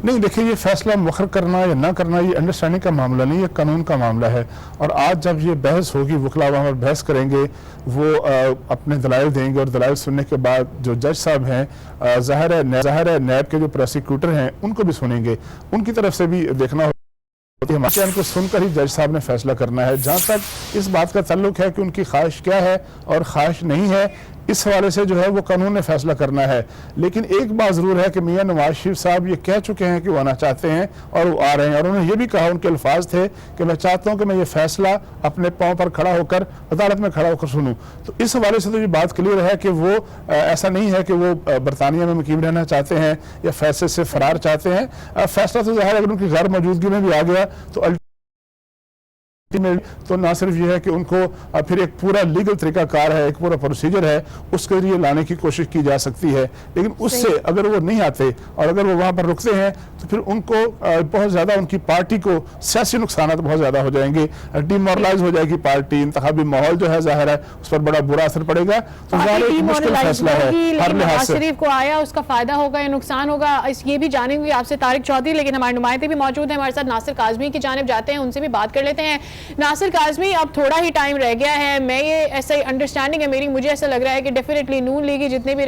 نہیں دیکھیں، یہ فیصلہ مؤخر کرنا یا نہ کرنا یہ انڈرسٹینڈنگ کا معاملہ نہیں، یہ قانون کا معاملہ ہے. اور آج جب یہ بحث ہوگی، وکلاء وہاں پر بحث کریں گے، وہ اپنے دلائل دیں گے، اور دلائل سننے کے بعد جو جج صاحب ہیں، ظاہر ہے نیب کے جو پروسیکیوٹر ہیں ان کو بھی سنیں گے، ان کی طرف سے بھی دیکھنا ہوگا. ہمارے کو سن کر ہی جج صاحب نے فیصلہ کرنا ہے. جہاں تک اس بات کا تعلق ہے کہ ان کی خواہش کیا ہے اور خواہش نہیں ہے، اس حوالے سے جو ہے وہ قانون نے فیصلہ کرنا ہے. لیکن ایک بات ضرور ہے کہ میاں نواز شریف صاحب یہ کہہ چکے ہیں کہ وہ آنا چاہتے ہیں اور وہ آ رہے ہیں، اور انہوں نے یہ بھی کہا، ان کے الفاظ تھے کہ میں چاہتا ہوں کہ میں یہ فیصلہ اپنے پاؤں پر کھڑا ہو کر عدالت میں کھڑا ہو کر سنوں. تو اس حوالے سے تو یہ بات کلیئر ہے کہ وہ ایسا نہیں ہے کہ وہ برطانیہ میں مقیم رہنا چاہتے ہیں یا فیصلے سے فرار چاہتے ہیں. فیصلہ تو ظاہر اگر ان کی غیر موجودگی میں بھی آ گیا تو نہ صرف یہ ہے کہ ان کو پھر ایک پورا لیگل طریقہ کار ہے، ایک پورا پروسیجر ہے، اس کے ذریعے لانے کی کوشش کی جا سکتی ہے. لیکن اس سے اگر وہ نہیں آتے اور اگر وہ وہاں پر رکتے ہیں تو پھر ان کو بہت زیادہ، ان کی پارٹی کو سیاسی نقصانات بہت زیادہ ہو جائیں گے، ڈی مورلائز ہو جائے گی پارٹی، انتخابی ماحول جو ہے ظاہر ہے اس پر بڑا برا اثر پڑے گا. تو ظاہر ایک مشکل فیصلہ ہے ہر لحاظ سے. شریف کو آیا اس کا فائدہ ہوگا یا نقصان ہوگا، یہ بھی جانیں گے آپ سے طارق چودھری. لیکن ہمارے نمائندے بھی موجود ہیں ہمارے ساتھ، ناصر کاظمی کی جانب جاتے ہیں، ان سے بھی بات کر لیتے ہیں. ناصر کاظمی، اب تھوڑا ہی ٹائم رہ گیا ہے، میں یہ ایسا انڈرسٹینڈنگ ہے میری، مجھے ایسا لگ رہا ہے کہ ڈیفینیٹلی نون لیگی جتنے بھی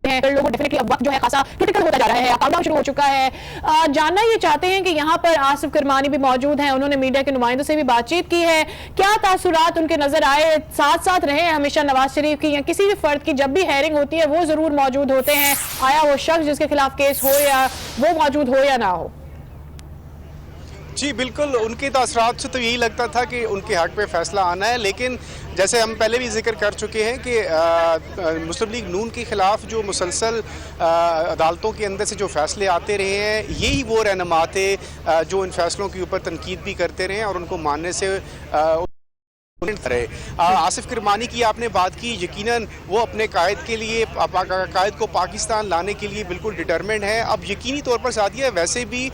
لوگوں ڈیفینیٹلی اب وقت جو ہے خاصا کرٹیکل ہوتا جا رہا ہے، کاؤنٹ ڈاؤن شروع ہو چکا ہے. جاننا یہ چاہتے ہیں کہ یہاں پر آصف کرمانی بھی موجود ہیں، انہوں نے میڈیا کے نمائندوں سے بھی بات چیت کی ہے، کیا تاثرات ان کے نظر آئے؟ ساتھ رہے ہمیشہ نواز شریف کی یا کسی بھی فرد کی جب بھی ہیئرنگ ہوتی ہے وہ ضرور موجود ہوتے ہیں، آیا وہ شخص جس کے خلاف کیس ہو یا وہ موجود ہو یا نہ ہو؟ جی بالکل، ان کے تاثرات سے تو یہی لگتا تھا کہ ان کے حق پہ فیصلہ آنا ہے. لیکن جیسے ہم پہلے بھی ذکر کر چکے ہیں کہ مسلم لیگ نون کے خلاف جو مسلسل عدالتوں کے اندر سے جو فیصلے آتے رہے ہیں، یہی وہ رہنما تھے جو ان فیصلوں کے اوپر تنقید بھی کرتے رہے ہیں اور ان کو ماننے سے آصف کرمانی کی آپ نے بات کی. یقیناً وہ اپنے قائد کے لیے، قائد کو پاکستان لانے کے لیے بالکل ڈٹرمنڈ ہے. اب یقینی طور پر ساتھیہ ویسے بھی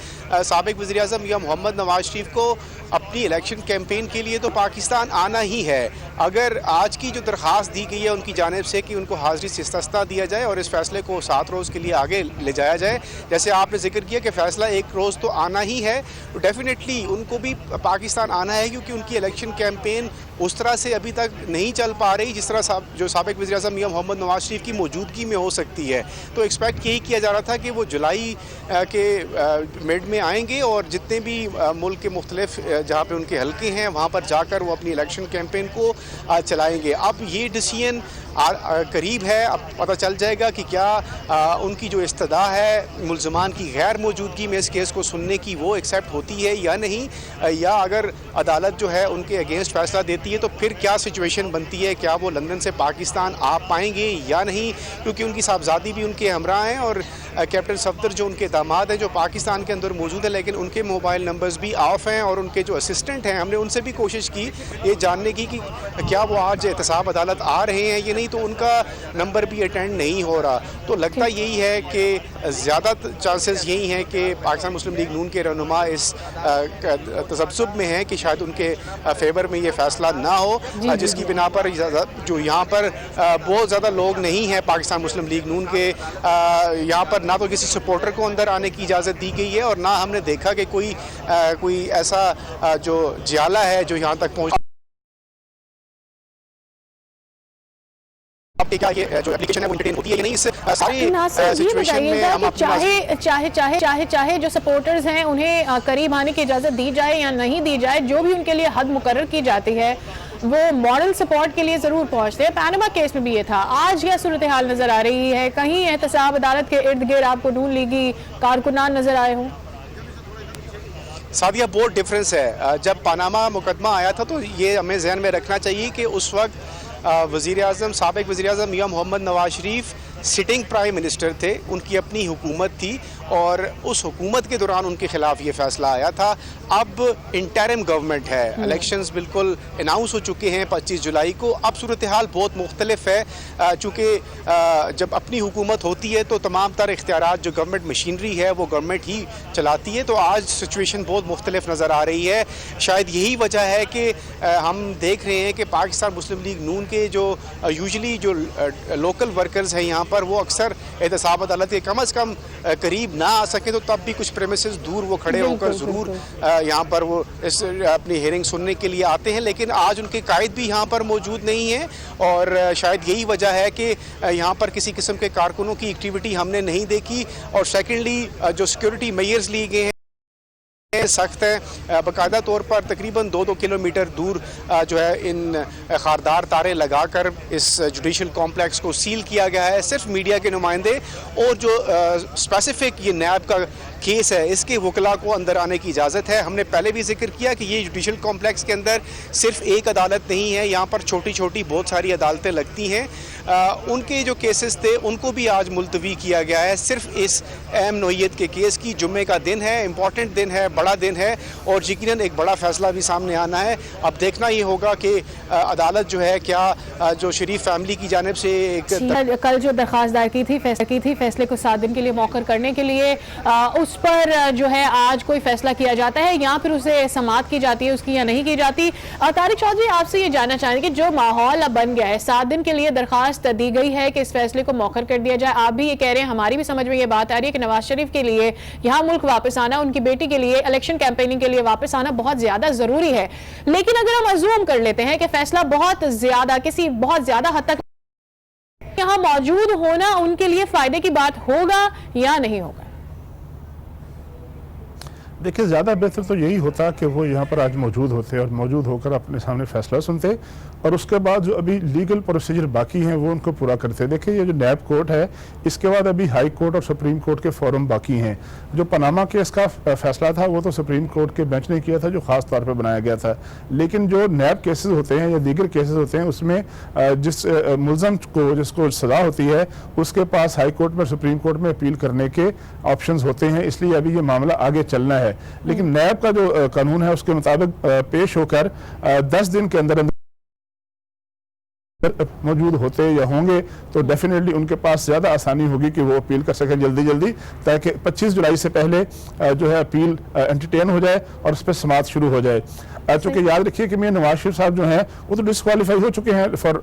سابق وزیر اعظم یا محمد نواز شریف کو اپنی الیکشن کیمپین کے لیے تو پاکستان آنا ہی ہے. اگر آج کی جو درخواست دی گئی ہے ان کی جانب سے کہ ان کو حاضری سے استثنا دیا جائے اور اس فیصلے کو 7 روز کے لیے آگے لے جایا جائے، جیسے آپ نے ذکر کیا کہ فیصلہ 1 روز تو آنا ہی ہے، تو ڈیفینیٹلی ان کو بھی پاکستان آنا ہے، کیونکہ ان کی الیکشن کیمپین اس طرح سے ابھی تک نہیں چل پا رہی جس طرح جو سابق وزیر اعظم میاں محمد نواز شریف کی موجودگی میں ہو سکتی ہے. تو ایکسپیکٹ یہی کیا جا رہا تھا کہ وہ جولائی کے مڈ میں آئیں گے اور جتنے بھی ملک کے مختلف جہاں پہ ان کے حلقے ہیں وہاں پر جا کر وہ اپنی الیکشن کیمپین کو چلائیں گے. اب یہ ڈیسیژن قریب ہے، اب پتہ چل جائے گا کہ کیا ان کی جو استدعا ہے ملزمان کی غیر موجودگی میں اس کیس کو سننے کی وہ ایکسیپٹ ہوتی ہے یا نہیں، یا اگر عدالت جو ہے ان کے اگینسٹ فیصلہ دیتی ہے تو پھر کیا سچویشن بنتی ہے، کیا وہ لندن سے پاکستان آ پائیں گے یا نہیں، کیونکہ ان کی صاحبزادی بھی ان کے ہمراہ ہیں اور کیپٹن صفدر جو ان کے داماد ہیں جو پاکستان کے اندر موجود ہیں، لیکن ان کے موبائل نمبرز بھی آف ہیں اور ان کے جو اسسٹنٹ ہیں، ہم نے ان سے بھی کوشش کی یہ جاننے کی کہ کیا وہ آج احتساب عدالت آ رہے ہیں یا نہیں، تو ان کا نمبر بھی اٹینڈ نہیں ہو رہا. تو لگتا یہی ہے کہ زیادہ چانسز یہی ہیں کہ پاکستان مسلم لیگ نون کے رہنما اس تذبذب میں ہیں کہ شاید ان کے فیور میں یہ فیصلہ نہ ہو، جس کی بنا پر جو یہاں پر بہت زیادہ لوگ نہیں ہیں پاکستان مسلم لیگ نون کے، یہاں پر نہ تو کسی سپورٹر کو اندر آنے کی اجازت دی گئی ہے اور نہ ہم نے دیکھا کہ کوئی ایسا جو جیالہ ہے جو یہاں تک پہنچ چاہے جو سپورٹرز ہیں انہیں قریب آنے کی اجازت دی جائے یا نہیں دی جائے، جو بھی ان کے لیے حد مقرر کی جاتی ہے وہ مارل سپورٹ کے لیے ضرور پہنچتے ہیں. پیناما کیس میں بھی یہ تھا. آج کیا صورتحال نظر آ رہی ہے؟ کہیں احتساب عدالت کے ارد گرد آپ کو نون لیگی کارکنان نظر آئے ہوں؟ سادیہ بہت ڈفرینس ہے. جب پاناما مقدمہ آیا تھا تو یہ ہمیں ذہن میں رکھنا چاہیے کہ اس وقت سابق وزیر اعظم میاں محمد Nawaz Sharif sitting prime minister تھے، ان کی اپنی حکومت تھی اور اس حکومت کے دوران ان کے خلاف یہ فیصلہ آیا تھا. اب انٹرم گورنمنٹ ہے, الیکشنز بالکل اناؤنس ہو چکے ہیں 25 جولائی کو. اب صورتحال بہت مختلف ہے, چونکہ جب اپنی حکومت ہوتی ہے تو تمام تر اختیارات جو گورنمنٹ مشینری ہے وہ گورنمنٹ ہی چلاتی ہے. تو آج سچویشن بہت مختلف نظر آ رہی ہے. شاید یہی وجہ ہے کہ ہم دیکھ رہے ہیں کہ پاکستان مسلم لیگ نون کے جو یوزلی جو لوکل ورکرز ہیں یہاں پر, وہ اکثر احتساب عدالت کے کم از کم قریب نہ آ سکے تو تب بھی کچھ پریمیسز دور وہ کھڑے ہو کر ضرور یہاں پر وہ اپنی ہیئرنگ سننے کے لیے آتے ہیں. لیکن آج ان کے قائد بھی یہاں پر موجود نہیں ہیں, اور شاید یہی وجہ ہے کہ یہاں پر کسی قسم کے کارکنوں کی ایکٹیویٹی ہم نے نہیں دیکھی. اور سیکنڈلی جو سیکورٹی میئرز لیے گئے ہیں سخت ہے, باقاعدہ طور پر تقریباً 2 کلومیٹر دور جو ہے ان خاردار تارے لگا کر اس جوڈیشل کمپلیکس کو سیل کیا گیا ہے. صرف میڈیا کے نمائندے اور جو اسپیسیفک یہ نیب کا کیس ہے اس کے وکلاء کو اندر آنے کی اجازت ہے. ہم نے پہلے بھی ذکر کیا کہ یہ جوڈیشل کمپلیکس کے اندر صرف ایک عدالت نہیں ہے, یہاں پر چھوٹی چھوٹی بہت ساری عدالتیں لگتی ہیں. ان کے جو کیسز تھے ان کو بھی آج ملتوی کیا گیا ہے صرف اس اہم نوعیت کے کیس کی. جمعے کا دن ہے, امپورٹنٹ دن ہے, بڑا دن ہے, اور یقیناً ایک بڑا فیصلہ بھی سامنے آنا ہے. اب دیکھنا یہ ہوگا کہ عدالت جو ہے کیا جو شریف فیملی کی جانب سے ایک کل جو درخواست دائر کی تھی فیصلے کو 7 دن کے لیے موخر کرنے کے لیے, اس پر جو ہے آج کوئی فیصلہ کیا جاتا ہے یا پھر اسے سماعت کی جاتی ہے اس کی یا نہیں کی جاتی. طارق چودھری, آپ سے یہ جاننا چاہیں گے کہ جو ماحول اب بن گیا ہے, 7 دن کے لیے درخواست دی گئی ہے کہ اس فیصلے کو موخر کر دیا جائے. آپ بھی یہ کہہ رہے ہیں, ہماری بھی سمجھ میں یہ بات آ رہی ہے کہ نواز شریف کے لیے یہاں ملک واپس آنا, ان کی بیٹی کے لیے الیکشن کیمپیننگ کے لیے واپس آنا بہت زیادہ ضروری ہے. لیکن اگر ہم ازوم کر لیتے ہیں کہ فیصلہ بہت زیادہ حد تک یہاں موجود ہونا ان کے لیے فائدے کی بات ہوگا یا نہیں ہوگا؟ دیکھیں, زیادہ بہتر تو یہی ہوتا کہ وہ یہاں پر آج موجود ہوتے اور موجود ہو کر اپنے سامنے فیصلہ سنتے, اور اس کے بعد جو ابھی لیگل پروسیجر باقی ہیں وہ ان کو پورا کرتے. دیکھیں, یہ جو نیب کورٹ ہے اس کے بعد ابھی ہائی کورٹ اور سپریم کورٹ کے فورم باقی ہیں. جو پاناما کیس کا فیصلہ تھا وہ تو سپریم کورٹ کے بینچ نے کیا تھا, جو خاص طور پہ بنایا گیا تھا. لیکن جو نیب کیسز ہوتے ہیں یا دیگر کیسز ہوتے ہیں اس میں جس ملزم کو جس کو سزا ہوتی ہے اس کے پاس ہائی کورٹ میں سپریم کورٹ میں اپیل کرنے کے آپشنز ہوتے ہیں. اس لیے ابھی یہ معاملہ آگے چلنا ہے. لیکن نیب کا جو قانون ہے اس کے مطابق پیش ہو کر 10 دن کے اندر موجود ہوتے یا ہوں گے تو ڈیفینیٹلی ان کے پاس زیادہ آسانی ہوگی کہ وہ اپیل کر سکیں جلدی تاکہ 25 جولائی سے پہلے جو ہے اپیل انٹرٹین ہو جائے اور اس پہ سماعت شروع ہو جائے. چونکہ یاد رکھیے کہ میاں نواز شریف صاحب جو ہیں وہ تو ڈسکوالیفائی ہو چکے ہیں فار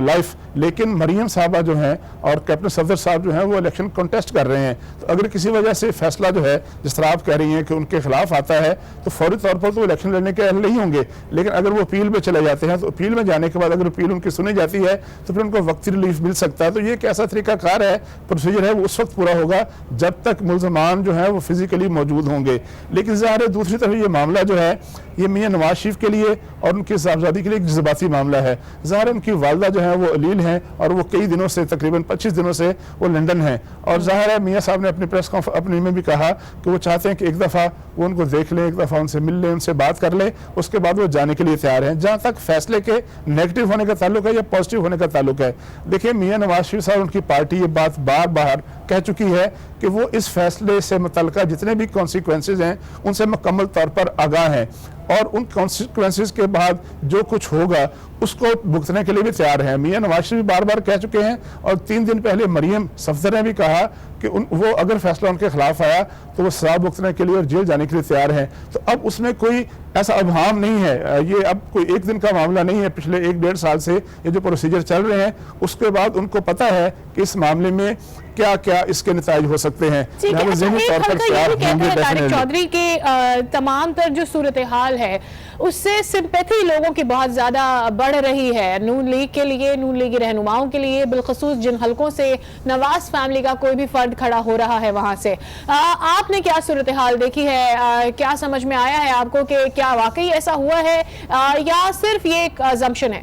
لائف, لیکن مریم صاحبہ جو ہیں اور کیپٹن صفدر صاحب جو ہیں وہ الیکشن کنٹیسٹ کر رہے ہیں. تو اگر کسی وجہ سے فیصلہ جو ہے جس طرح آپ کہہ رہی ہیں کہ ان کے خلاف آتا ہے تو فوری طور پر تو الیکشن لڑنے کے اہل نہیں ہوں گے. لیکن اگر وہ اپیل میں چلے جاتے ہیں تو اپیل میں جانے کے بعد اگر اپیل ان کی سنی جاتی ہے تو پھر ان کو وقتی ریلیف مل سکتا ہے. تو یہ ایک ایسا طریقہ کار ہے, پروسیجر ہے, وہ اس وقت پورا ہوگا جب تک ملزمان جو ہیں وہ فزیکلی موجود ہوں گے. لیکن ظاہر ہے دوسری طرف یہ معاملہ جو ہے یہ میاں نواز شریف کے لیے اور ان کی صاحبزادی کے لیے ایک جذباتی معاملہ ہے. ظاہر ان کی والدہ جو ہیں وہ علیل ہیں اور وہ کئی دنوں سے تقریباً 25 دنوں سے وہ لندن ہیں, اور ظاہر ہے میاں صاحب نے اپنی پریس اپنی میں بھی کہا کہ وہ چاہتے ہیں کہ ایک دفعہ وہ ان کو دیکھ لیں, ایک دفعہ ان سے مل لیں, ان سے بات کر لیں, اس کے بعد وہ جانے کے لیے تیار ہیں. جہاں تک فیصلے کے نیگیٹو ہونے کا تعلق ہے یا پازیٹیو ہونے کا تعلق ہے, دیکھیں میاں نواز شریف صاحب ان کی پارٹی یہ بات بار بار کہہ چکی ہے کہ وہ اس فیصلے سے متعلقہ جتنے بھی کانسیکوینسز ہیں ان سے مکمل طور پر آگاہ ہیں, اور ان کانسیکوینسز کے بعد جو کچھ ہوگا اس کو بھگتنے کے لیے بھی تیار ہیں. میاں نواز شریف بار بار کہہ چکے ہیں, اور 3 دن پہلے مریم صفدر نے بھی کہا کہ وہ اگر فیصلہ ان کے خلاف آیا تو وہ سزا بھگتنے کے لیے اور جیل جانے کے لیے تیار ہیں. تو اب اس میں کوئی ایسا ابہام نہیں ہے, یہ اب کوئی ایک دن کا معاملہ نہیں ہے. پچھلے 1-1.5 سال سے یہ جو پروسیجر چل رہے ہیں اس کے بعد ان کو پتہ ہے کہ اس معاملے میں کیا کیا اس کے نتائج ہو سکتے ہیں. طارق چودھری کے تمام تر جو صورتحال ہے اس سے سمپیتھی لوگوں کی بہت زیادہ بڑھ رہی ہے نون لیگ کے لیے, نون لیگی رہنماؤں کے لیے, بالخصوص جن حلقوں سے نواز فیملی کا کوئی بھی فرد کھڑا ہو رہا ہے وہاں سے. آپ نے کیا صورتحال دیکھی ہے, کیا سمجھ میں آیا ہے آپ کو کہ کیا واقعی ایسا ہوا ہے یا صرف یہ ایک assumption ہے؟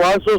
500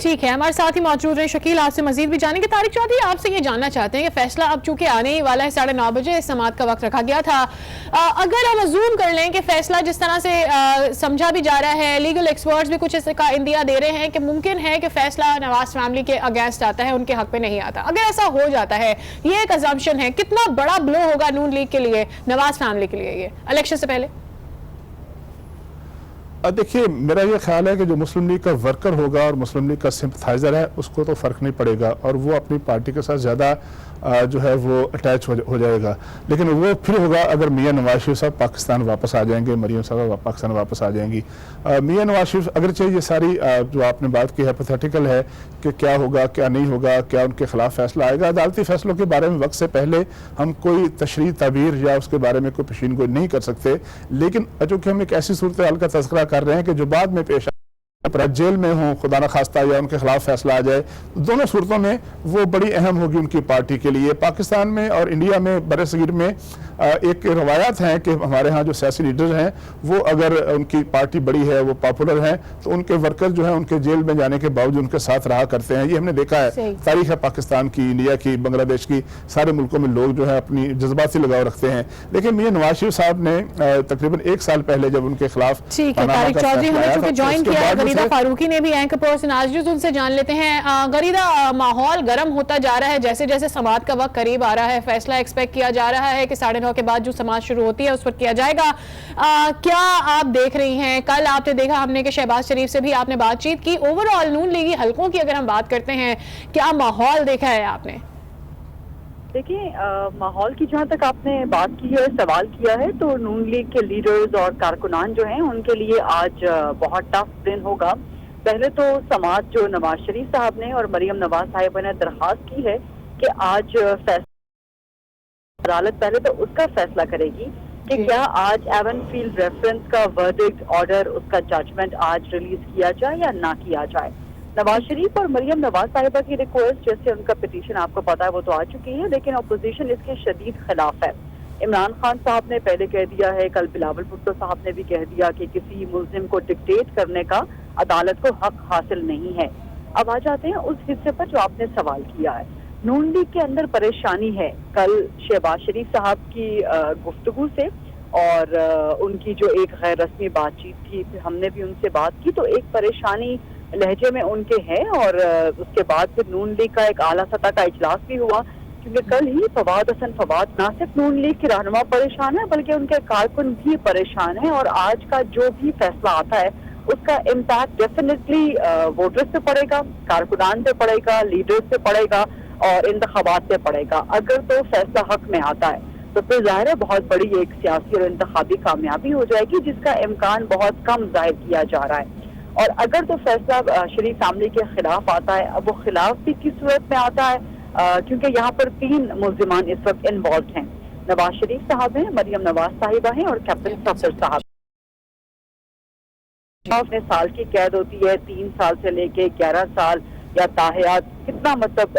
ٹھیک ہے, ہمارے ساتھ ہی موجود رہے شکیل, آپ سے مزید بھی جانیں گے. طارق چودھری, آپ سے یہ جاننا چاہتے ہیں کہ فیصلہ اب چونکہ آنے ہی والا ہے, 9:30 بجے سماعت کا وقت رکھا گیا تھا, اگر ہم ازوم کر لیں کہ فیصلہ جس طرح سے سمجھا بھی جا رہا ہے, لیگل ایکسپرٹس بھی کچھ اس کا اندیا دے رہے ہیں کہ ممکن ہے کہ فیصلہ نواز فیملی کے اگینسٹ آتا ہے, ان کے حق پہ نہیں آتا. اگر ایسا ہو جاتا ہے, یہ ایک ازمپشن ہے, کتنا بڑا بلو ہوگا نون لیگ کے لیے, نواز فیملی کے لیے, یہ الیکشن سے پہلے؟ دیکھیے, میرا یہ خیال ہے کہ جو مسلم لیگ کا ورکر ہوگا اور مسلم لیگ کا سمپتھائزر ہے, اس کو تو فرق نہیں پڑے گا اور وہ اپنی پارٹی کے ساتھ زیادہ جو ہے وہ اٹیچ ہو جائے گا. لیکن وہ پھر ہوگا اگر میاں نواز شریف صاحب پاکستان واپس آ جائیں گے, مریم صاحب پاکستان واپس آ جائیں گی. میاں نواز شریف اگرچہ یہ ساری جو آپ نے بات کی ہائپوتھیٹیکل ہے کہ کیا ہوگا کیا نہیں ہوگا, کیا ان کے خلاف فیصلہ آئے گا, عدالتی فیصلوں کے بارے میں وقت سے پہلے ہم کوئی تشریح تعبیر یا اس کے بارے میں کوئی پیشین گوئی نہیں کر سکتے. لیکن چونکہ ہم ایک ایسی صورتحال کا تذکرہ کر رہے ہیں کہ جو بعد میں پیش جیل میں ہوں خدا نخواستہ یا ان کے خلاف فیصلہ آ جائے, دونوں صورتوں میں وہ بڑی اہم ہوگی ان کی پارٹی کے لیے. پاکستان میں اور انڈیا میں بر صغیر میں ایک روایات ہیں کہ ہمارے ہاں جو سیاسی لیڈر ہیں وہ اگر ان کی پارٹی بڑی ہے, وہ پاپولر ہیں, تو ان کے ورکر جو ہیں ان کے جیل میں جانے کے باوجود ان کے ساتھ رہا کرتے ہیں. یہ ہم نے دیکھا ہے, تاریخ ہے پاکستان کی, انڈیا کی, بنگلہ دیش کی, سارے ملکوں میں لوگ جو ہے اپنی جذباتی لگاؤ رکھتے ہیں. لیکن میاں نواز شریف صاحب نے تقریباً 1 سال پہلے جب ان کے خلاف طارق چودھری ہمیں چونکہ جوائن کیا ہے, غریدہ فاروقی نے بھی اینکر پرسن آج نیوز, ان سے جان لیتے ہیں. غریدہ, ماحول گرم ہوتا جا رہا ہے جیسے جیسے سماعت کا وقت قریب آ رہا ہے, فیصلہ ایکسپیکٹ کیا جا رہا ہے کہ 9:30 کے بعد جو سماعت شروع ہوتی ہے اس پر کیا جائے گا. کیا آپ دیکھ رہی ہیں, کل آپ نے دیکھا ہم نے کہ شہباز شریف سے بھی آپ نے بات چیت کی, اوور آل نون لیگی حلقوں کی اگر ہم بات کرتے ہیں, کیا ماحول دیکھا ہے آپ نے؟ دیکھیں, ماحول کی جہاں تک آپ نے بات کی ہے, سوال کیا ہے, تو نون لیگ کے لیڈرز اور کارکنان جو ہیں ان کے لیے آج بہت ٹف دن ہوگا. پہلے تو سماعت جو نواز شریف صاحب نے اور مریم نواز صاحبہ نے درخواست کی ہے کہ آج عدالت پہلے تو اس کا فیصلہ کرے گی کہ کیا آج ایون فیلڈ ریفرنس کا ورڈکٹ آرڈر, اس کا ججمنٹ آج ریلیز کیا جائے یا نہ کیا جائے. نواز شریف اور مریم نواز صاحبہ کی ریکویسٹ, جیسے ان کا پٹیشن آپ کو پتا ہے وہ تو آ چکی ہے, لیکن اپوزیشن اس کے شدید خلاف ہے. عمران خان صاحب نے پہلے کہہ دیا ہے, کل بلاول بھٹو صاحب نے بھی کہہ دیا کہ کسی ملزم کو ڈکٹیٹ کرنے کا عدالت کو حق حاصل نہیں ہے. اب آ جاتے ہیں اس حصے پر جو آپ نے سوال کیا ہے. نون لیگ کے اندر پریشانی ہے. کل شہباز شریف صاحب کی گفتگو سے اور ان کی جو ایک غیر رسمی بات چیت تھی, ہم نے بھی ان سے بات کی, تو ایک پریشانی لہجے میں ان کے ہے. اور اس کے بعد پھر نون لیگ کا ایک اعلیٰ سطح کا اجلاس بھی ہوا, کیونکہ کل ہی فواد حسن فواد نہ صرف نون لیگ کے رہنما پریشان ہے بلکہ ان کے کارکن بھی پریشان ہیں. اور آج کا جو بھی فیصلہ آتا ہے اس کا امپیکٹ ڈیفینیٹلی ووٹرز سے پڑے گا, کارکنان سے پڑے گا, لیڈرز سے پڑے گا اور انتخابات سے پڑے گا. اگر تو فیصلہ حق میں آتا ہے تو پھر ظاہر ہے بہت بڑی ایک سیاسی اور انتخابی کامیابی ہو جائے گی, جس کا امکان بہت کم ظاہر کیا جا رہا ہے. اور اگر تو فیصلہ شریف فیملی کے خلاف آتا ہے, اب وہ خلاف بھی کس صورت میں آتا ہے, کیونکہ یہاں پر 3 ملزمان اس وقت انوالوڈ ہیں. نواز شریف صاحب ہیں, مریم نواز صاحبہ ہیں اور کیپٹن صفدر صاحب. نے سال کی قید ہوتی ہے, 3 سال سے لے کے 11 سال یا تاحیات. کتنا مطلب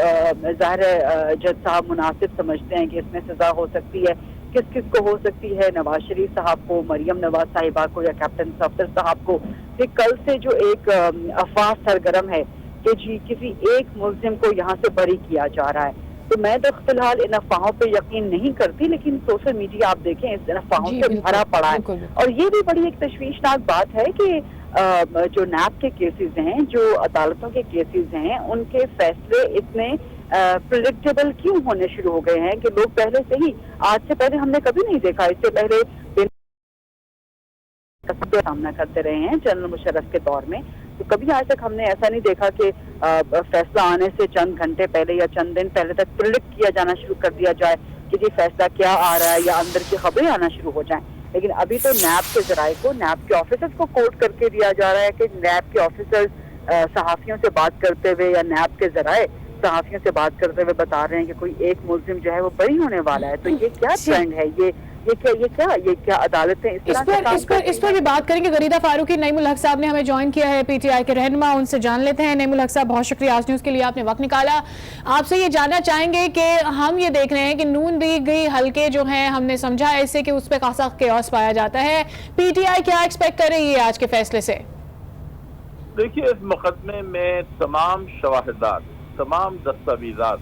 ظاہر ہے جج صاحب مناسب سمجھتے ہیں کہ اس میں سزا ہو سکتی ہے, کس کس کو ہو سکتی ہے, نواز شریف صاحب کو, مریم نواز صاحبہ کو یا کیپٹن صفدر صاحب کو. کہ کل سے جو ایک افواہ سرگرم ہے کہ جی کسی ایک ملزم کو یہاں سے بری کیا جا رہا ہے, تو میں تو فی الحال ان افواہوں پہ یقین نہیں کرتی, لیکن سوشل میڈیا آپ دیکھیں اس افواہوں سے بھرا پڑا ہے. اور یہ بھی بڑی ایک تشویشناک بات ہے کہ جو نیب کے کیسز ہیں, جو عدالتوں کے کیسز ہیں, ان کے فیصلے اتنے پریڈکٹیبل کیوں ہونے شروع ہو گئے ہیں کہ لوگ پہلے سے ہی, آج سے پہلے ہم نے کبھی نہیں دیکھا, اس سے پہلے سامنا کرتے رہے ہیں جنرل مشرف کے دور میں, تو کبھی آج تک ہم نے ایسا نہیں دیکھا کہ فیصلہ آنے سے چند گھنٹے پہلے یا چند دن پہلے تک پریڈکٹ کیا جانا شروع کر دیا جائے کہ جی فیصلہ کیا آ رہا ہے, یا اندر کی خبریں آنا شروع ہو جائیں. لیکن ابھی تو نیب کے ذرائع کو, نیب کے آفیسرز کو کوٹ کر کے دیا جا رہا ہے کہ نیب کے آفیسرز صحافیوں سے بات کرتے ہوئے یا نیب کے ذرائع صحافیوں سے بات کرتے ہوئے بتا رہے ہیں کہ کوئی ایک ملزم جو ہے وہ بری ہونے والا ہے. تو یہ کیا ٹرینڈ ہے, یہ کیا عدالتیں اس پر بھی بات کریں گے. غریدہ فاروقی, نعیم الحق صاحب نے ہمیں جوائن کیا ہے, پی ٹی آئی کے رہنما, ان سے جان لیتے ہیں. نعیم الحق صاحب بہت شکریہ آج نیوز کے لیے, آپ نے وقت نکالا. آپ سے یہ جاننا چاہیں گے کہ ہم یہ دیکھ رہے ہیں کہ نون لیگ حلقے جو ہیں, ہم نے سمجھا ایسے کہ اس پہ خاصا کیوس پایا جاتا ہے, پی ٹی آئی کیا ایکسپیکٹ کر رہی ہے آج کے فیصلے سے؟ دیکھیے اس مقدمے میں تمام شواہدات، تمام دستاویزات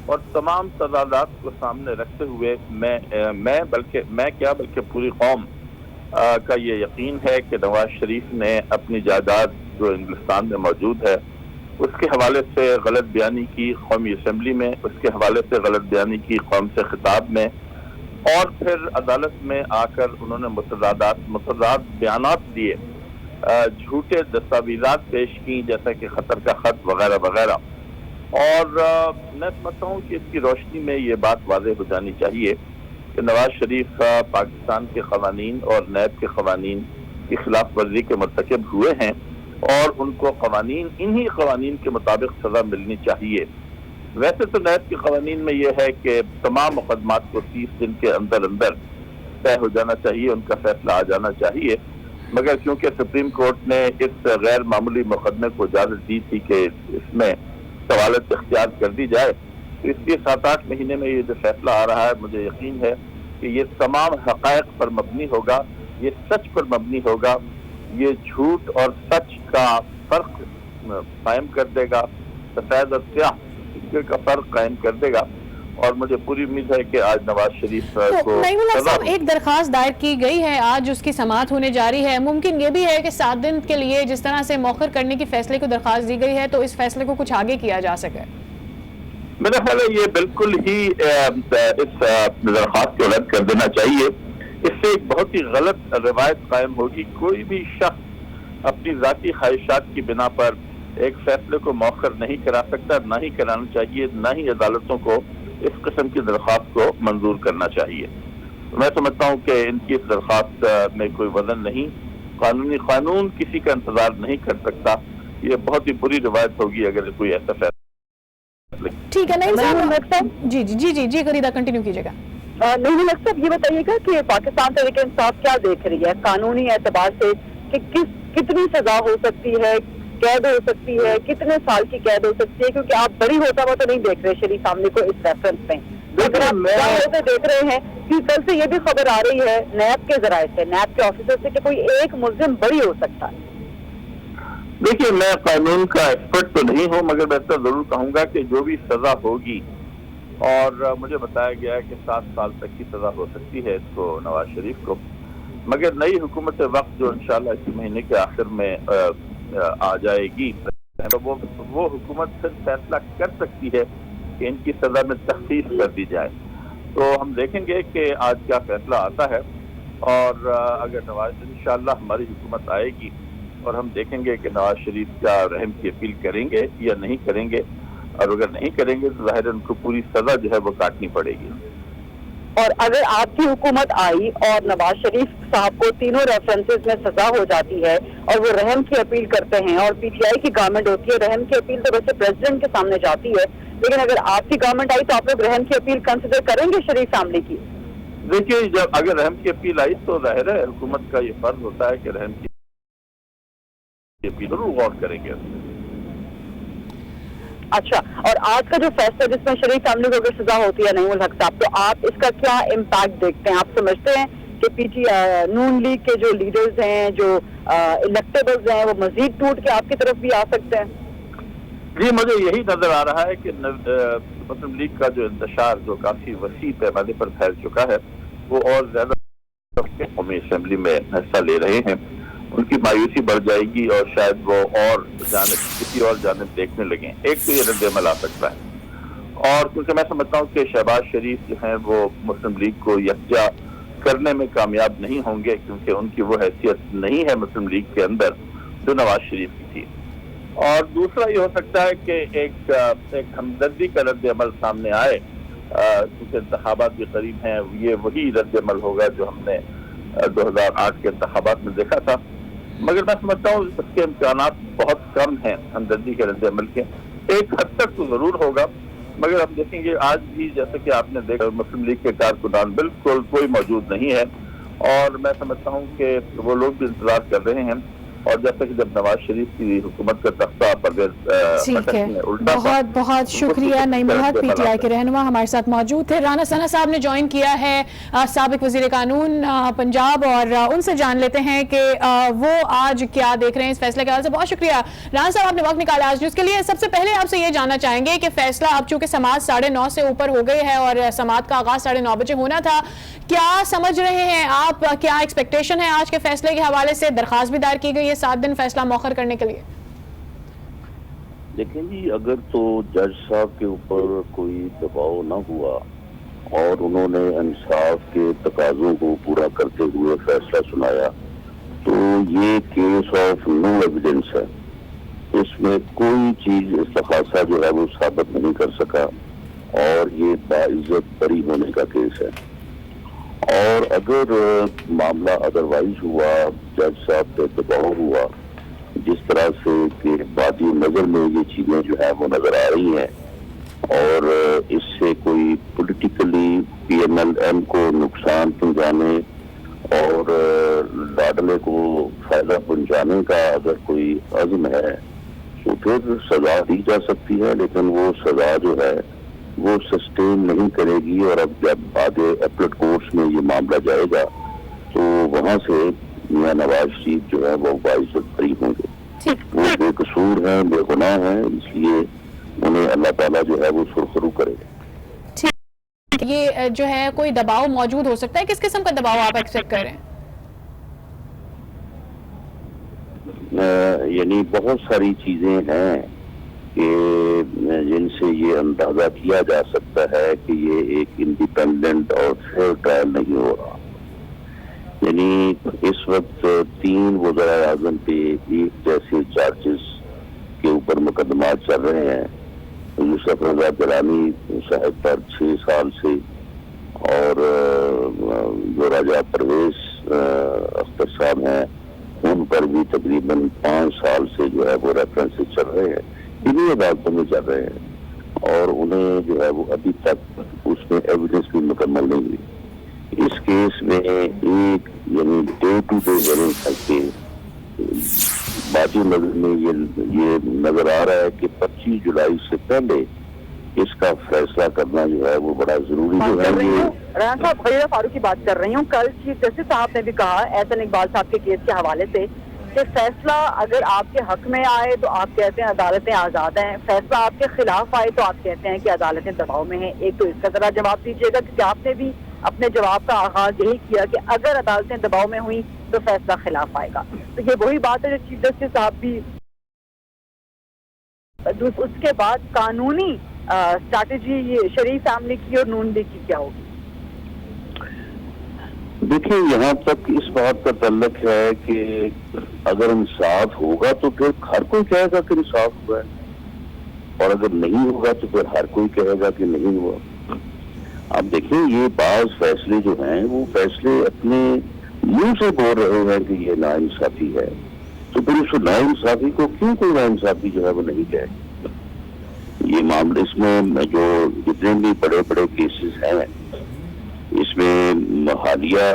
اور تمام تضادات کو سامنے رکھتے ہوئے بلکہ پوری قوم کا یہ یقین ہے کہ نواز شریف نے اپنی جائیداد جو انگلستان میں موجود ہے اس کے حوالے سے غلط بیانی کی قومی اسمبلی میں، اس کے حوالے سے غلط بیانی کی قوم سے خطاب میں، اور پھر عدالت میں آ کر انہوں نے متضاد بیانات دیے، جھوٹے دستاویزات پیش کی جیسا کہ خطر کا خط وغیرہ وغیرہ. اور میں سمجھتا ہوں کہ اس کی روشنی میں یہ بات واضح ہو جانی چاہیے کہ نواز شریف پاکستان کے قوانین اور نیب کے قوانین کی خلاف ورزی کے مرتکب ہوئے ہیں اور ان کو انہی قوانین کے مطابق سزا ملنی چاہیے. ویسے تو نیب کے قوانین میں یہ ہے کہ تمام مقدمات کو 30 دن کے اندر طے ہو جانا چاہیے، ان کا فیصلہ آ جانا چاہیے، مگر کیونکہ سپریم کورٹ نے اس غیر معمولی مقدمے کو اجازت دی تھی کہ اس میں سوالت اختیار کر دی جائے، تو اس لیے 7-8 مہینے میں یہ جو فیصلہ آ رہا ہے مجھے یقین ہے کہ یہ تمام حقائق پر مبنی ہوگا، یہ سچ پر مبنی ہوگا، یہ جھوٹ اور سچ کا فرق قائم کر دے گا، سفید اور سیاہ کا فرق قائم کر دے گا. اور مجھے پوری امید ہے کہ آج نواز شریف کو ایک درخواست دائر کی گئی ہے، آج اس کی سماعت ہونے جاری ہے. ممکن یہ بھی ہے کہ 7 دن کے لیے جس طرح سے مؤخر کرنے کی فیصلے کو درخواست دی گئی ہے تو اس فیصلے کو کچھ آگے کیا جا سکے. میرا خیال ہے یہ بالکل ہی اس درخواست کو رد کر دینا چاہیے. اس سے ایک بہت ہی غلط روایت قائم ہوگی. کوئی بھی شخص اپنی ذاتی خواہشات کی بنا پر ایک فیصلے کو مؤخر نہیں کرا سکتا، نہ ہی کرانا چاہیے، نہ ہی عدالتوں کو اس قسم کی درخواست کو منظور کرنا چاہیے. میں سمجھتا ہوں کہ ان کی اس درخواست میں کوئی وزن نہیں، قانون کسی کا انتظار نہیں کر سکتا. یہ بہت ہی بری روایت ہوگی اگر کوئی ایسا فیصلہ. ٹھیک ہے نعیم صاحب، جی غریدہ کنٹینیو کیجیے گا. نہیں صاحب، یہ بتائیے گا کہ پاکستان تحریک انصاف کیا دیکھ رہی ہے قانونی اعتبار سے کہ کتنی سزا ہو سکتی ہے، قید ہو سکتی ہے، کتنے سال کی قید ہو سکتی ہے؟ کیونکہ آپ بڑی ہوتا ہوا تو نہیں دیکھ رہے شریف فیملی کو اس ریفرنس میں، اگر آپ دیکھ رہے ہیں کہ کل سے یہ بھی خبر آ رہی ہے نیب کے ذرائع سے، نیب کے آفیسر سے، کہ کوئی ایک ملزم بری ہو سکتا ہے. دیکھیے میں قانون کا ایکسپرٹ تو نہیں ہوں، مگر میں تو ضرور کہوں گا کہ جو بھی سزا ہوگی، اور مجھے بتایا گیا ہے کہ 7 سال تک کی سزا ہو سکتی ہے اس کو، نواز شریف کو، مگر نئی حکومت وقت جو انشاءاللہ اسی مہینے کے آخر میں آ جائے گی، وہ حکومت صرف فیصلہ کر سکتی ہے کہ ان کی سزا میں تخفیف کر دی جائے. تو ہم دیکھیں گے کہ آج کیا فیصلہ آتا ہے، اور اگر انشاءاللہ ہماری حکومت آئے گی اور ہم دیکھیں گے کہ نواز شریف کیا رحم کی اپیل کریں گے یا نہیں کریں گے، اور اگر نہیں کریں گے تو ظاہر ان کو پوری سزا جو ہے وہ کاٹنی پڑے گی. اور اگر آپ کی حکومت آئی اور نواز شریف صاحب کو تینوں ریفرنسز میں سزا ہو جاتی ہے اور وہ رحم کی اپیل کرتے ہیں، اور پی ٹی آئی کی گورنمنٹ ہوتی ہے، رحم کی اپیل تو ویسے پریزیڈنٹ کے سامنے جاتی ہے، لیکن اگر آپ کی گورنمنٹ آئی تو آپ لوگ رحم کی اپیل کنسیڈر کریں گے شریف فیملی کی؟ دیکھیے جب اگر رحم کی اپیل آئی تو ظاہر ہے حکومت کا یہ فرض ہوتا ہے کہ رحم کی اپیل ضرور غور کریں گے. اچھا، اور آج کا جو فیصلہ جس میں شریف فیملی کو اگر سزا ہوتی ہے نہیں الحق صاحب، تو آپ اس کا کیا امپیکٹ دیکھتے ہیں؟ آپ سمجھتے ہیں کہ پی ٹی نون لیگ کے جو لیڈرز ہیں، جو الیکٹیبلز ہیں، وہ مزید ٹوٹ کے آپ کی طرف بھی آ سکتے ہیں؟ جی مجھے یہی نظر آ رہا ہے کہ مسلم لیگ کا جو انتشار جو کافی وسیع پیمانے پر پھیل چکا ہے، وہ اور زیادہ قومی اسمبلی میں حصہ لے رہے ہیں، ان کی مایوسی بڑھ جائے گی اور شاید وہ اور کسی اور جانب دیکھنے لگیں. ایک تو یہ رد عمل آ سکتا ہے، اور کیونکہ میں سمجھتا ہوں کہ شہباز شریف جو ہیں وہ مسلم لیگ کو یکجا کرنے میں کامیاب نہیں ہوں گے، کیونکہ ان کی وہ حیثیت نہیں ہے مسلم لیگ کے اندر جو نواز شریف کی تھی. اور دوسرا یہ ہو سکتا ہے کہ ایک ہمدردی کا رد عمل سامنے آئے، کیونکہ انتخابات بھی قریب ہیں. یہ وہی رد عمل ہوگا جو ہم نے 2008 کے انتخابات میں دیکھا تھا، مگر میں سمجھتا ہوں اس کے امکانات بہت کم ہیں ہمدردی کے رد عمل کے. ایک حد تک تو ضرور ہوگا، مگر ہم دیکھیں گے آج بھی جیسے کہ آپ نے دیکھا مسلم لیگ کے کارکنان بالکل کوئی موجود نہیں ہے، اور میں سمجھتا ہوں کہ وہ لوگ بھی انتظار کر رہے ہیں اور جیسا کہ جب نواز شریف کی حکومت کا تختہ ٹھیک ہے، بہت بہت شکریہ نعیم الحق پی ٹی آئی کے رہنما ہمارے ساتھ موجود تھے. رانا ثنا صاحب نے جوائن کیا ہے، سابق وزیر قانون پنجاب، اور ان سے جان لیتے ہیں کہ وہ آج کیا دیکھ رہے ہیں اس فیصلے کے حوالے سے. بہت شکریہ رانا صاحب، آپ نے وقت نکالا آج نیوز کے لیے. سب سے پہلے آپ سے یہ جاننا چاہیں گے کہ فیصلہ اب چونکہ سماعت 9:30 سے اوپر ہو گئی ہے اور سماعت کا آغاز 9:30 بجے ہونا تھا، کیا سمجھ رہے ہیں آپ؟ کیا ایکسپیکٹیشن ہے آج کے فیصلے کے حوالے سے؟ درخواست بھی دائر کی گئی ہے 7 دن فیصلہ مؤخر کرنے کے لیے. دیکھیں جی، اگر تو جج صاحب کے اوپر کوئی دباؤ نہ ہوا اور انہوں نے انصاف کے تقاضوں کو پورا کرتے ہوئے فیصلہ سنایا تو یہ کیس آف نو ایویڈنس ہے. اس میں کوئی چیز استخاصہ جو ہے وہ ثابت نہیں کر سکا اور یہ باعزت بری ہونے کا کیس ہے. اور اگر معاملہ ادروائز ہوا، جج صاحب پہ دباؤ ہوا جس طرح سے کہ بادی نظر میں یہ چیزیں جو ہیں وہ نظر آ رہی ہیں اور اس سے کوئی politically P M L M کو نقصان پہنچانے اور لاڈلے کو فائدہ پہنچانے کا اگر کوئی عزم ہے تو پھر سزا دی جا سکتی ہے، لیکن وہ سزا جو ہے وہ سسٹین نہیں کرے گی. اور اب جب آگے اپیلٹ کورٹس میں یہ معاملہ جائے گا تو وہاں سے میاں نواز شریف جو ہے وہ باعزت بری ہوں گے. وہ بے قصور ہیں، بے گناہ ہیں، اس لیے انہیں اللہ تعالیٰ جو ہے وہ سرخرو کرے گا. یہ جو ہے کوئی دباؤ موجود ہو سکتا ہے، کس قسم کا دباؤ آپ ایکسپیکٹ کر رہے ہیں؟ یعنی بہت ساری چیزیں ہیں کہ جن سے یہ اندازہ کیا جا سکتا ہے کہ یہ ایک انڈیپینڈنٹ اور فیئر ٹرائل نہیں ہو رہا. یعنی اس وقت 3 وزراء اعظم پہ ایک جیسے چارجز کے اوپر مقدمات چل رہے ہیں. یوسف رضا گیلانی صاحب پر 6 سال سے اور جو راجہ پرویز اختر صاحب ہیں ان پر بھی تقریباً 5 سال سے جو ہے وہ ریفرنسز چل رہے ہیں. انہیں عدالتوں میں چل رہے ہیں اور انہیں جو ہے وہ ابھی تک اس میں ایویڈنس بھی مکمل نہیں ہوئی. اس کیس میں ایک یعنی ڈے ٹو ڈے ایویڈنس ہے کہ باقی نظر میں یہ نظر آ رہا ہے کہ 25 جولائی سے پہلے اس کا فیصلہ کرنا جو ہے وہ بڑا ضروری جو ہے. رانا صاحب، خلیل فاروق کی بات کر رہی ہوں. کل چیف جسٹس صاحب نے بھی کہا احسن اقبال صاحب کے کیس کے حوالے سے کہ فیصلہ اگر آپ کے حق میں آئے تو آپ کہتے ہیں عدالتیں آزاد ہیں، فیصلہ آپ کے خلاف آئے تو آپ کہتے ہیں کہ عدالتیں دباؤ میں ہیں. ایک تو اس کا ذرا جواب دیجیے گا، کیونکہ آپ نے بھی اپنے جواب کا آغاز یہی کیا کہ اگر عدالتیں دباؤ میں ہوئی تو فیصلہ خلاف آئے گا. تو یہ وہی بات ہے جو چیف جسٹس صاحب بھی. اس کے بعد قانونی اسٹریٹجی یہ شریف فیملی کی اور نون لیگ کی کیا ہوگی؟ دیکھیں، یہاں تک اس بات کا تعلق ہے کہ اگر انصاف ہوگا تو پھر ہر کوئی کہے گا کہ انصاف ہوا ہے اور اگر نہیں ہوگا تو پھر ہر کوئی کہے گا کہ نہیں ہوا. اب دیکھیں، یہ بعض فیصلے جو ہیں وہ فیصلے اپنے منہ سے بول رہے ہیں کہ یہ ناانصافی ہے، تو پھر اس ناانصافی کو کیوں کوئی ناانصافی جو ہے وہ نہیں کہے. یہ معاملے اس میں جو جتنے بھی بڑے بڑے کیسز ہیں اس میں حالیہ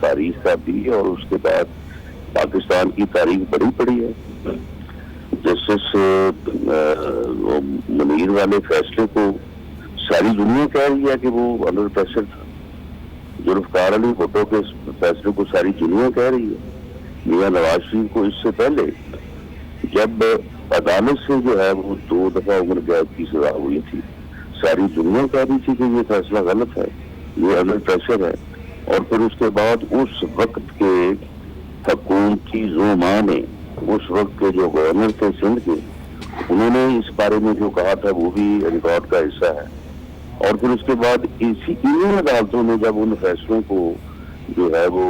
تاریخ کا بھی اور اس کے بعد پاکستان کی تاریخ بڑی پڑی ہے. جسٹس منیر والے فیصلے کو ساری دنیا کہہ رہی ہے کہ وہ انڈر پریشر تھا. ذوالفقار علی بھٹو کے فیصلے کو ساری دنیا کہہ رہی ہے. میاں نواز شریف کو اس سے پہلے جب عدالت سے جو ہے وہ 2 دفعہ عمر قید کی سزا ہوئی تھی، ساری دنیا کہہ رہی تھی کہ یہ فیصلہ غلط ہے، یہ انڈر پریشر ہے. اور پھر اس کے بعد اس وقت کے حکومتی زوما نے، اس وقت کے جو گورنر تھے سندھ کے، انہوں نے اس بارے میں جو کہا تھا وہ بھی ریکارڈ کا حصہ ہے. اور پھر اس کے بعد انہیں عدالتوں نے جب ان فیصلوں کو جو ہے وہ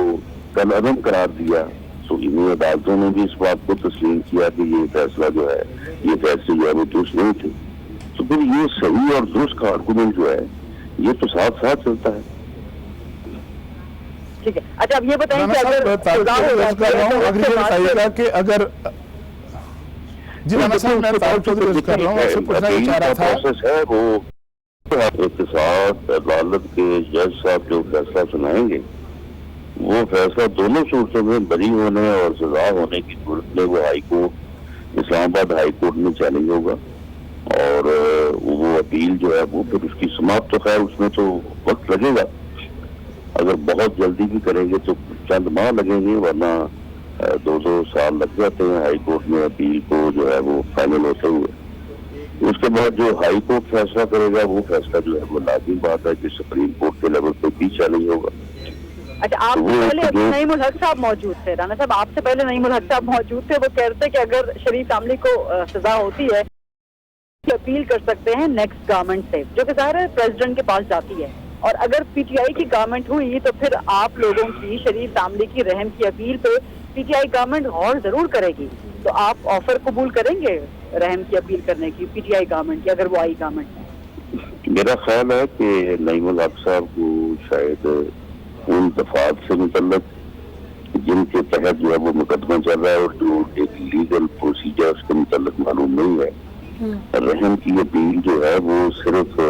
کالعدم قرار دیا تو انہیں عدالتوں نے بھی اس بات کو تسلیم کیا کہ یہ فیصلہ جو ہے، یہ فیصلے جو ہے وہ درست نہیں تھے. تو پھر یہ صحیح اور درست کا آرگومنٹ جو ہے یہ تو ساتھ ساتھ چلتا ہے. ٹھیک ہے. اچھا، اب یہ بتائیں کہ اگر کہ اگر جی میں کر رہا ہوں وہ اقتصاد عدالت کے جج صاحب جو فیصلہ سنائیں گے وہ فیصلہ دونوں صورتوں میں بری ہونے اور سزا ہونے کی صورت میں وہ ہائی کورٹ، اسلام آباد ہائی کورٹ میں چیلنج ہوگا، اور وہ اپیل جو ہے وہ پھر اس کی سماعت، تو خیر اس میں تو وقت لگے گا، اگر بہت جلدی بھی کریں گے تو چند ماہ لگیں گے، ورنہ 2 سال لگ جاتے ہیں ہائی کورٹ میں اپیل کو جو ہے وہ فائنل ہوتے ہوئے۔ اس کے بعد جو ہائی کورٹ فیصلہ کرے گا وہ فیصلہ جو ہے وہ لازمی بات ہے کہ سپریم کورٹ کے لیول پہ بھی چیلنج ہوگا۔ اچھا، آپ سے پہلے نعیم الحق صاحب موجود تھے، رانا صاحب آپ سے پہلے نعیم الحق صاحب موجود تھے، وہ کہتے کہ اگر شریف فیملی کو سزا ہوتی ہے اپیل کر سکتے ہیں نیکسٹ گورنمنٹ سے، جو کہ ظاہر ہے پریزیڈنٹ کے پاس جاتی ہے، اور اگر پی ٹی آئی کی گورنمنٹ ہوئی تو پھر آپ لوگوں کی، شریف فیملی کی رحم کی اپیل پہ پی ٹی آئی گورنمنٹ غور ضرور کرے گی، تو آپ آفر قبول کریں گے رحم کی اپیل کرنے کی پی ٹی آئی گورنمنٹ کی، اگر وہ آئی گورنمنٹ؟ میرا خیال ہے کہ نعیم الحق صاحب کو شاید ان دفعات سے متعلق جن کے تحت جو ہے وہ مقدمہ چل رہا ہے اور جو ایک لیگل پروسیجر کے متعلق معلوم نہیں ہے، رحم کی اپیل جو ہے وہ صرف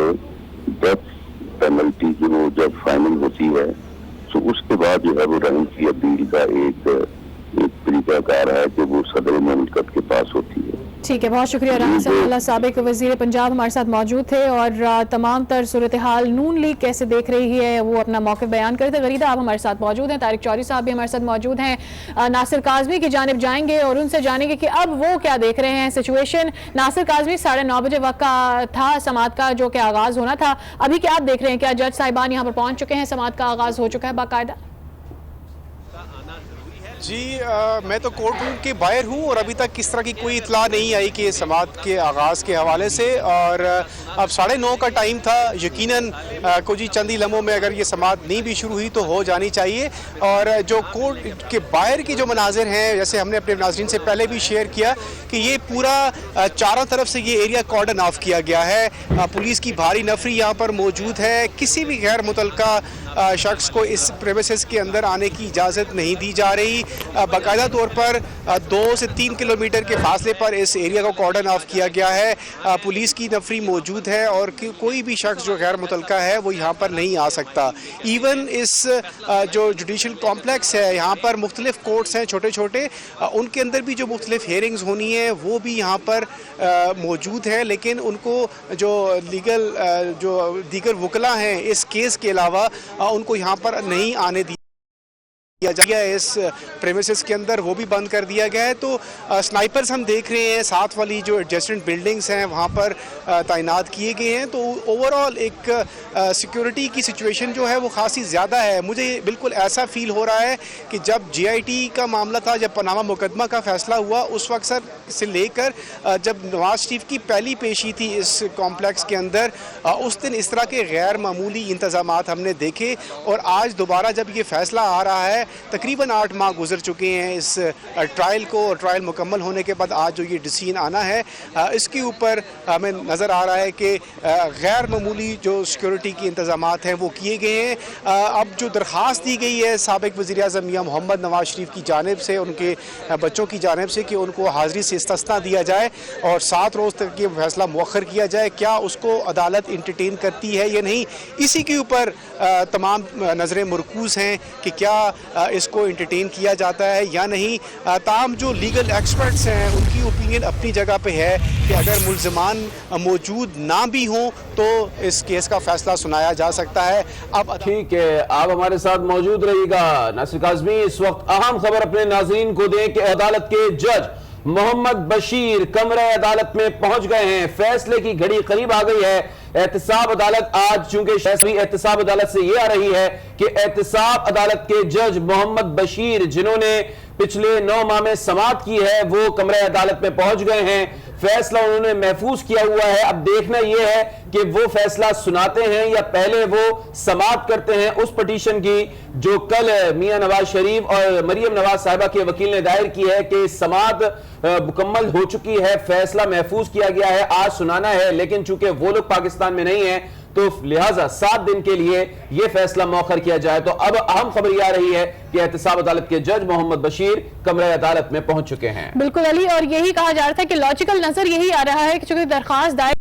ڈیتھ پینلٹی جو جب فائنل ہوتی ہے تو اس کے بعد جو ہے وہ رحم کی اپیل کا ایک طریقہ کار ہے کہ وہ صدر مملکت کے پاس ہوتی ہے۔ ٹھیک ہے، بہت شکریہ رانا صاحب اللہ، سابق وزیر پنجاب ہمارے ساتھ موجود تھے، اور تمام تر صورتحال نون لیگ کیسے دیکھ رہی ہے وہ اپنا موقف بیان کرتے تھے۔ غریدہ آپ ہمارے ساتھ موجود ہیں، طارق چوہدری صاحب بھی ہمارے ساتھ موجود ہیں، ناصر کاظمی کی جانب جائیں گے اور ان سے جانیں گے کہ اب وہ کیا دیکھ رہے ہیں سچویشن۔ ناصر کاظمی، 9:30 بجے وقت کا تھا سماعت کا جو کہ آغاز ہونا تھا، ابھی کیا آپ دیکھ رہے ہیں؟ کیا جج صاحبان یہاں پر پہنچ چکے ہیں؟ سماعت کا آغاز ہو چکا ہے باقاعدہ؟ جی میں تو کورٹ روم کے باہر ہوں اور ابھی تک کس طرح کی کوئی اطلاع نہیں آئی کہ سماعت کے آغاز کے حوالے سے، اور اب 9:30 کا ٹائم تھا، یقیناً کچھ ہی چند ہی لمحوں میں اگر یہ سماعت نہیں بھی شروع ہوئی تو ہو جانی چاہیے۔ اور جو کورٹ کے باہر کی جو مناظر ہیں، جیسے ہم نے اپنے ناظرین سے پہلے بھی شیئر کیا کہ یہ پورا چاروں طرف سے یہ ایریا کارڈن آف کیا گیا ہے، پولیس کی بھاری نفری یہاں پر موجود ہے، کسی بھی غیر متعلقہ شخص کو اس پریمیسز کے اندر آنے کی اجازت نہیں دی جا رہی۔ باقاعدہ طور پر 2 سے 3 کلومیٹر کے فاصلے پر اس ایریا کو کارڈن آف کیا گیا ہے، پولیس کی نفری موجود ہے اور کوئی بھی شخص جو غیر متعلقہ ہے وہ یہاں پر نہیں آ سکتا۔ ایون اس جو جوڈیشل کمپلیکس ہے، یہاں پر مختلف کورٹس ہیں چھوٹے چھوٹے، ان کے اندر بھی جو مختلف ہیئرنگز ہونی ہیں وہ بھی یہاں پر موجود ہیں، لیکن ان کو جو لیگل جو دیگر وکلا ہیں اس کیس کے علاوہ ان کو یہاں پر نہیں آنے دیا جائے، اس پریمیسز کے اندر وہ بھی بند کر دیا گیا ہے۔ تو سنائپرز ہم دیکھ رہے ہیں، ساتھ والی جو ایڈجسٹنٹ بلڈنگز ہیں وہاں پر تعینات کیے گئے ہیں، تو اوورآل ایک سیکیورٹی کی سچویشن جو ہے وہ خاصی زیادہ ہے۔ مجھے بالکل ایسا فیل ہو رہا ہے کہ جب جے آئی ٹی کا معاملہ تھا، جب پاناما مقدمہ کا فیصلہ ہوا، اس وقت سے لے کر جب نواز شریف کی پہلی پیشی تھی اس کمپلیکس کے اندر، اس دن اس طرح کے غیر معمولی انتظامات ہم نے دیکھے، اور آج دوبارہ جب یہ فیصلہ آ رہا ہے، تقریباً 8 ماہ گزر چکے ہیں اس ٹرائل کو، اور ٹرائل مکمل ہونے کے بعد آج جو یہ ڈیسیژن آنا ہے، اس کے اوپر ہمیں نظر آ رہا ہے کہ غیر معمولی جو سیکیورٹی کے انتظامات ہیں وہ کیے گئے ہیں۔ اب جو درخواست دی گئی ہے سابق وزیر اعظم میاں محمد نواز شریف کی جانب سے، ان کے بچوں کی جانب سے، کہ ان کو حاضری سے استثناء دیا جائے اور 7 روز تک یہ فیصلہ مؤخر کیا جائے، کیا اس کو عدالت انٹرٹین کرتی ہے یا نہیں، اسی کے اوپر تمام نظریں مرکوز ہیں کہ کیا اس کو انٹرٹین کیا جاتا ہے یا نہیں۔ تاہم جو لیگل ایکسپرٹس ہیں ان کی اوپینین اپنی جگہ پہ ہے کہ اگر ملزمان موجود نہ بھی ہوں تو اس کیس کا فیصلہ سنایا جا سکتا ہے۔ اب ٹھیک ہے، آپ ہمارے ساتھ موجود رہیے گا۔ ناصر کاظمی، اس وقت اہم خبر اپنے ناظرین کو دیں کہ عدالت کے جج محمد بشیر کمرہ عدالت میں پہنچ گئے ہیں، فیصلے کی گھڑی قریب آ گئی ہے۔ احتساب عدالت آج چونکہ فیصلہ احتساب عدالت سے یہ آ رہی ہے کہ احتساب عدالت کے جج محمد بشیر جنہوں نے پچھلے 9 ماہ میں سماعت کی ہے وہ کمرہ عدالت میں پہنچ گئے ہیں، فیصلہ انہوں نے محفوظ کیا ہوا ہے۔ اب دیکھنا یہ ہے کہ وہ فیصلہ سناتے ہیں یا پہلے وہ سماعت کرتے ہیں اس پٹیشن کی جو کل میاں نواز شریف اور مریم نواز صاحبہ کے وکیل نے دائر کی ہے کہ سماعت مکمل ہو چکی ہے، فیصلہ محفوظ کیا گیا ہے، آج سنانا ہے، لیکن چونکہ وہ لوگ پاکستان میں نہیں ہیں تو لہٰذا 7 دن کے لیے یہ فیصلہ مؤخر کیا جائے۔ تو اب اہم خبر یہ آ رہی ہے کہ احتساب عدالت کے جج محمد بشیر کمرہ عدالت میں پہنچ چکے ہیں۔ بالکل علی، اور یہی کہا جا رہا تھا کہ لاجیکل نظر یہی آ رہا ہے کہ چونکہ درخواست دائر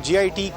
GIT